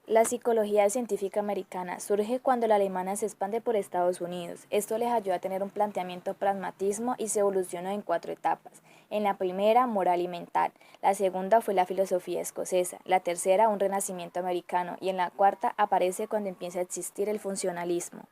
La psicología científica americana surge cuando la alemana se expande por Estados Unidos. Esto les ayuda a tener un planteamiento pragmatismo y se evolucionó en 4 etapas. En la primera, moral y mental. La segunda fue la filosofía escocesa. La tercera, un renacimiento americano. Y en la cuarta aparece cuando empieza a existir el funcionalismo.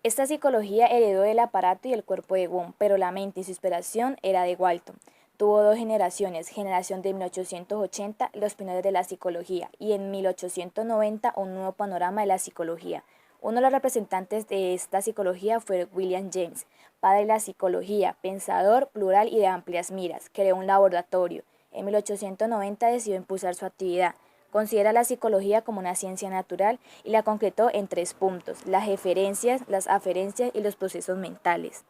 Esta psicología heredó el aparato y el cuerpo de Wundt, pero la mente y su inspiración era de Walton. Tuvo 2 generaciones, generación de 1880, los pioneros de la psicología, y en 1890 un nuevo panorama de la psicología. Uno de los representantes de esta psicología fue William James, padre de la psicología, pensador, plural y de amplias miras. Creó un laboratorio. En 1890 decidió impulsar su actividad. Considera la psicología como una ciencia natural y la concretó en 3 puntos: las eferencias, las aferencias y los procesos mentales.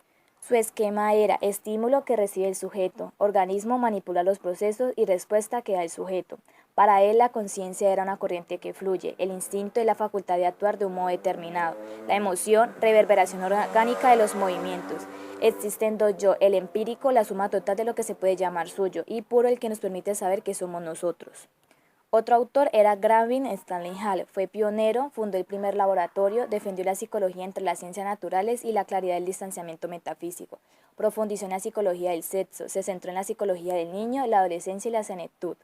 Su esquema era estímulo que recibe el sujeto, organismo manipula los procesos y respuesta que da el sujeto. Para él la conciencia era una corriente que fluye, el instinto es la facultad de actuar de un modo determinado, la emoción, reverberación orgánica de los movimientos. Existen 2 yo, el empírico, la suma total de lo que se puede llamar suyo, y puro, el que nos permite saber que somos nosotros. Otro autor era Granville Stanley Hall, fue pionero, fundó el primer laboratorio, defendió la psicología entre las ciencias naturales y la claridad del distanciamiento metafísico. Profundizó en la psicología del sexo, se centró en la psicología del niño, la adolescencia y la senectud.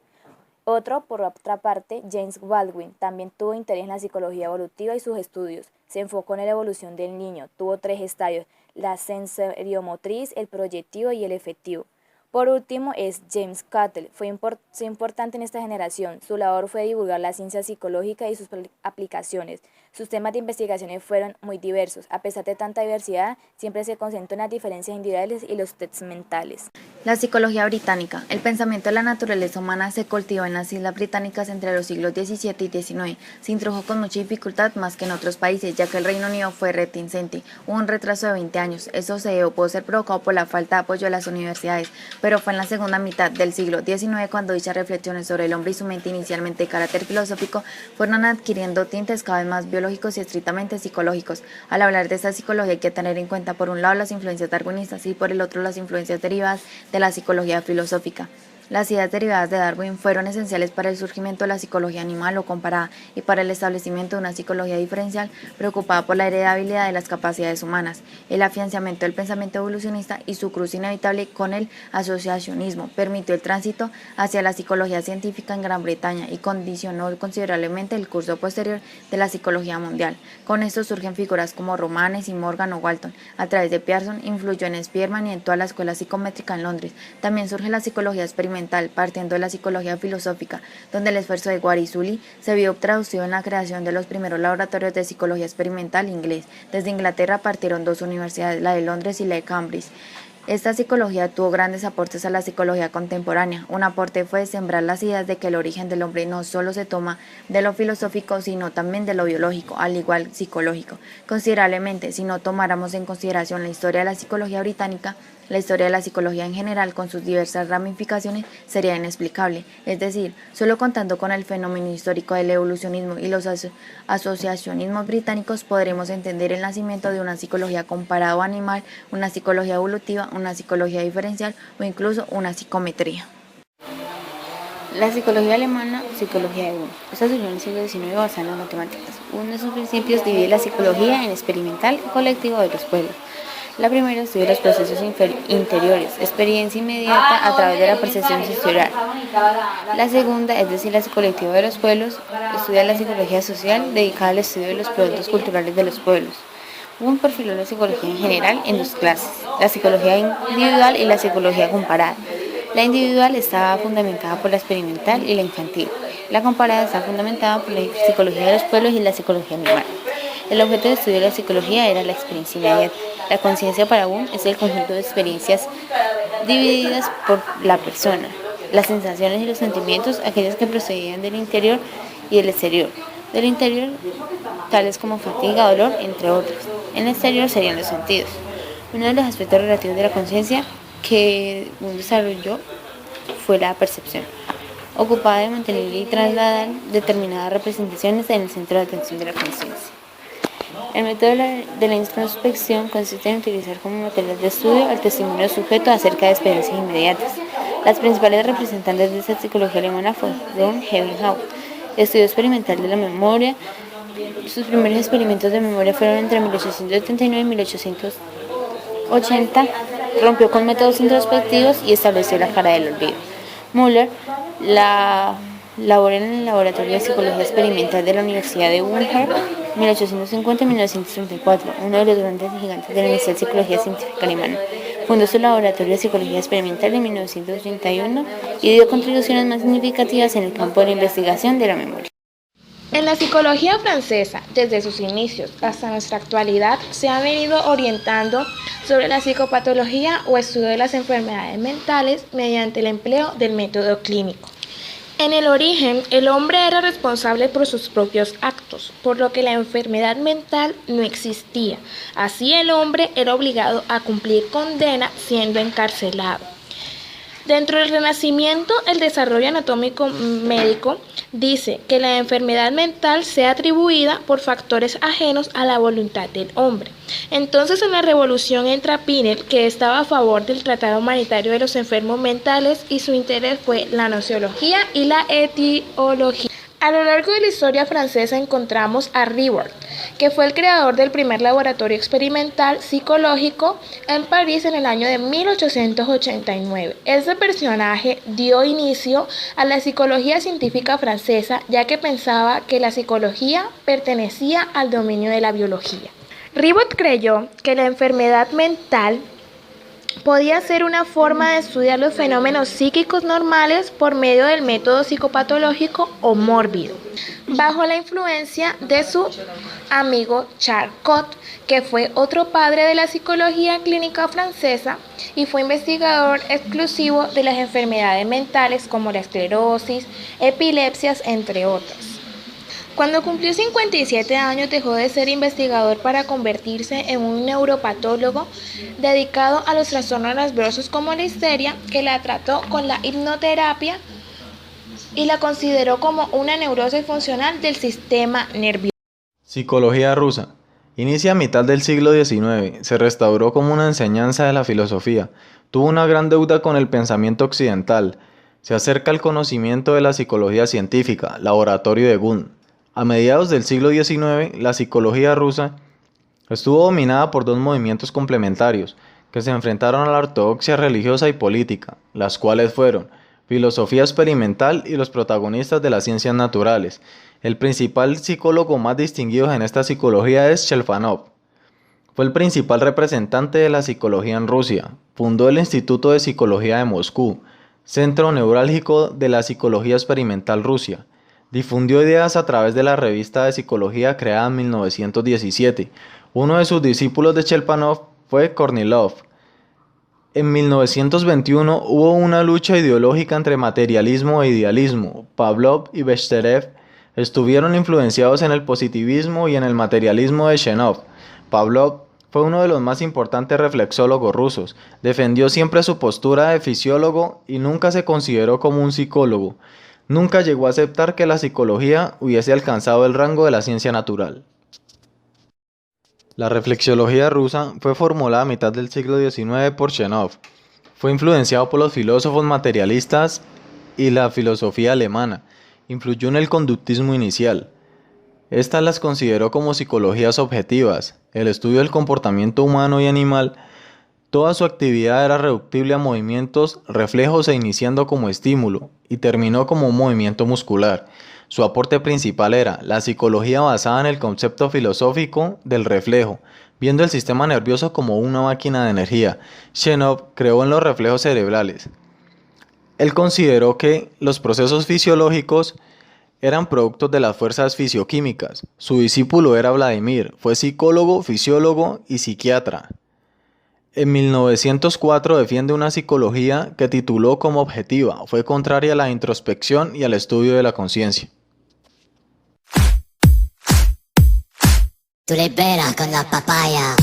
Otro, por otra parte, James Baldwin, también tuvo interés en la psicología evolutiva y sus estudios. Se enfocó en la evolución del niño, tuvo 3 estadios: la sensoriomotriz, el proyectivo y el efectivo. Por último es James Cattell, fue importante en esta generación. Su labor fue divulgar la ciencia psicológica y sus aplicaciones. Sus temas de investigaciones fueron muy diversos. A pesar de tanta diversidad, siempre se concentró en las diferencias individuales y los tests mentales. La psicología británica. El pensamiento de la naturaleza humana se cultivó en las Islas Británicas entre los siglos XVII y XIX. Se introdujo con mucha dificultad, más que en otros países, ya que el Reino Unido fue reticente. Hubo un retraso de 20 años. Eso pudo ser provocado por la falta de apoyo de las universidades, pero fue en la segunda mitad del siglo XIX cuando dichas reflexiones sobre el hombre y su mente, inicialmente de carácter filosófico, fueron adquiriendo tintes cada vez más biológicos y estrictamente psicológicos. Al hablar de esta psicología hay que tener en cuenta por un lado las influencias darwinistas y por el otro las influencias derivadas de la psicología filosófica. Las ideas derivadas de Darwin fueron esenciales para el surgimiento de la psicología animal o comparada y para el establecimiento de una psicología diferencial preocupada por la heredabilidad de las capacidades humanas, el afianzamiento del pensamiento evolucionista y su cruce inevitable con el asociacionismo permitió el tránsito hacia la psicología científica en Gran Bretaña y condicionó considerablemente el curso posterior de la psicología mundial. Con esto surgen figuras como Romanes y Morgan o Walton. A través de Pearson influyó en Spearman y en toda la escuela psicométrica en Londres. También surge la psicología experimental, partiendo de la psicología filosófica, donde el esfuerzo de Guarizuli se vio traducido en la creación de los primeros laboratorios de psicología experimental inglés. Desde Inglaterra partieron 2 universidades, la de Londres y la de Cambridge. Esta psicología tuvo grandes aportes a la psicología contemporánea. Un aporte fue sembrar las ideas de que el origen del hombre no solo se toma de lo filosófico, sino también de lo biológico, al igual psicológico. Considerablemente, si no tomáramos en consideración la historia de la psicología británica, la historia de la psicología en general, con sus diversas ramificaciones, sería inexplicable. Es decir, solo contando con el fenómeno histórico del evolucionismo y los asociacionismos británicos podremos entender el nacimiento de una psicología comparada o animal, una psicología evolutiva, una psicología diferencial o incluso una psicometría. La psicología alemana, psicología de Wundt. Esta surgió en el siglo XIX basada en las matemáticas. Uno de sus principios divide la psicología en experimental y colectivo de los pueblos. La primera estudia los procesos interiores, experiencia inmediata a través de la percepción sensorial. La segunda, es decir, la psicología de los pueblos, estudia la psicología social dedicada al estudio de los productos culturales de los pueblos. Wundt perfiló la psicología en general en 2 clases, la psicología individual y la psicología comparada. La individual estaba fundamentada por la experimental y la infantil. La comparada está fundamentada por la psicología de los pueblos y la psicología animal. El objeto de estudio de la psicología era la experiencia inmediata. La conciencia para Wundt es el conjunto de experiencias divididas por la persona, las sensaciones y los sentimientos, aquellas que procedían del interior y del exterior. Del interior, tales como fatiga, dolor, entre otros. En el exterior serían los sentidos. Uno de los aspectos relativos de la conciencia que Wundt desarrolló fue la percepción, ocupada de mantener y trasladar determinadas representaciones en el centro de atención de la conciencia. El método de la introspección consiste en utilizar como material de estudio el testimonio del sujeto acerca de experiencias inmediatas. Las principales representantes de esta psicología alemana fueron Ebbinghaus, Estudio experimental de la memoria. Sus primeros experimentos de memoria fueron entre 1879 y 1880. Rompió con métodos introspectivos y estableció la cara del olvido. Müller labora en el Laboratorio de Psicología Experimental de la Universidad de Wittenberg, 1850-1934, uno de los grandes gigantes de la Universidad de Psicología Científica Alemana. Fundó su Laboratorio de Psicología Experimental en 1931 y dio contribuciones más significativas en el campo de la investigación de la memoria. En la psicología francesa, desde sus inicios hasta nuestra actualidad, se ha venido orientando sobre la psicopatología o estudio de las enfermedades mentales mediante el empleo del método clínico. En el origen, el hombre era responsable por sus propios actos, por lo que la enfermedad mental no existía. Así el hombre era obligado a cumplir condena siendo encarcelado. Dentro del Renacimiento, el desarrollo anatómico médico dice que la enfermedad mental sea atribuida por factores ajenos a la voluntad del hombre. Entonces, en la Revolución entra Pinel, que estaba a favor del tratado humanitario de los enfermos mentales, y su interés fue la nociología y la etiología. A lo largo de la historia francesa encontramos a Ribot, que fue el creador del primer laboratorio experimental psicológico en París en el año de 1889. Este personaje dio inicio a la psicología científica francesa, ya que pensaba que la psicología pertenecía al dominio de la biología. Ribot creyó que la enfermedad mental podía ser una forma de estudiar los fenómenos psíquicos normales por medio del método psicopatológico o mórbido, bajo la influencia de su amigo Charcot, que fue otro padre de la psicología clínica francesa y fue investigador exclusivo de las enfermedades mentales como la esclerosis, epilepsias, entre otras. Cuando cumplió 57 años dejó de ser investigador para convertirse en un neuropatólogo dedicado a los trastornos nerviosos como la histeria, que la trató con la hipnoterapia y la consideró como una neurosis funcional del sistema nervioso. Psicología rusa. Inicia a mitad del siglo XIX, se restauró como una enseñanza de la filosofía, tuvo una gran deuda con el pensamiento occidental, se acerca al conocimiento de la psicología científica, laboratorio de Gunn. A mediados del siglo XIX, la psicología rusa estuvo dominada por dos movimientos complementarios que se enfrentaron a la ortodoxia religiosa y política, las cuales fueron filosofía experimental y los protagonistas de las ciencias naturales. El principal psicólogo más distinguido en esta psicología es Cherepanov. Fue el principal representante de la psicología en Rusia. Fundó el Instituto de Psicología de Moscú, centro neurálgico de la psicología experimental Rusia. Difundió ideas a través de la revista de psicología creada en 1917. Uno de sus discípulos de Cherepanov fue Kornilov. En 1921 hubo una lucha ideológica entre materialismo e idealismo. Pavlov y Bechterev estuvieron influenciados en el positivismo y en el materialismo de Chenov. Pavlov fue uno de los más importantes reflexólogos rusos. Defendió siempre su postura de fisiólogo y nunca se consideró como un psicólogo. Nunca llegó a aceptar que la psicología hubiese alcanzado el rango de la ciencia natural. La reflexología rusa fue formulada a mitad del siglo XIX por Chenov. Fue influenciado por los filósofos materialistas y la filosofía alemana. Influyó en el conductismo inicial. Estas las consideró como psicologías objetivas, el estudio del comportamiento humano y animal. Toda su actividad era reductible a movimientos, reflejos e iniciando como estímulo, y terminó como un movimiento muscular. Su aporte principal era la psicología basada en el concepto filosófico del reflejo, viendo el sistema nervioso como una máquina de energía. Chenov creó en los reflejos cerebrales. Él consideró que los procesos fisiológicos eran productos de las fuerzas fisioquímicas. Su discípulo era Vladimir, fue psicólogo, fisiólogo y psiquiatra. En 1904 defiende una psicología que tituló como objetiva, fue contraria a la introspección y al estudio de la conciencia. Tú le verás con la papaya.